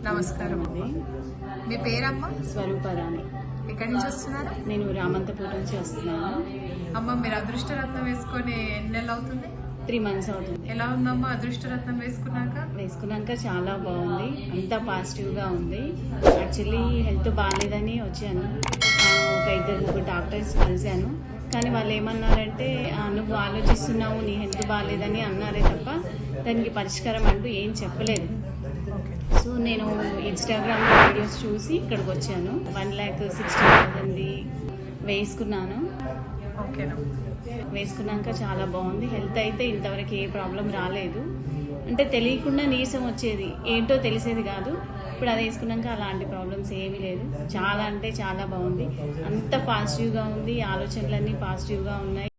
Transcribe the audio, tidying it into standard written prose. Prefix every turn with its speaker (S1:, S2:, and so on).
S1: నమస్కారం అండి. మీ పేరమ్మా?
S2: స్వరూపరాణి.
S1: ఎక్కడి నుంచి వస్తున్నారు?
S2: నేను రామంతపూర్ నుంచి వస్తున్నాను.
S1: అమ్మ, మీరు అదృష్టరత్నం వేసుకొని ఎన్ని నెలలు అవుతుంది?
S2: 3 months అవుతుంది.
S1: ఎలా ఉందమ్మా అదృష్టరత్నం
S2: వేసుకున్నాక చాలా బాగుంది, అంతా పాజిటివ్గా ఉంది. యాక్చువల్లీ హెల్త్ బాగాలేదని వచ్చాను. ఒక 2-3 డాక్టర్స్ కలిశాను. కానీ వాళ్ళు ఏమన్నారంటే, నువ్వు ఆలోచిస్తున్నావు, నీ హెల్త్ బాగాలేదని అన్నారే తప్ప దానికి పరిష్కారం అంటూ ఏం చెప్పలేదు. సో నేను ఇన్స్టాగ్రామ్లో వీడియోస్ చూసి ఇక్కడికి వచ్చాను. 1,60,000 వేసుకున్నాను. వేసుకున్నాక చాలా బాగుంది. హెల్త్ అయితే ఇంతవరకు ఏ ప్రాబ్లం రాలేదు. అంటే తెలియకుండా నీరసం వచ్చేది, ఏంటో తెలిసేది కాదు. ఇప్పుడు అది వేసుకున్నాక అలాంటి ప్రాబ్లమ్స్ ఏమీ లేదు. చాలా అంటే చాలా బాగుంది, అంత పాజిటివ్గా ఉంది. ఆలోచనలన్నీ పాజిటివ్గా ఉన్నాయి.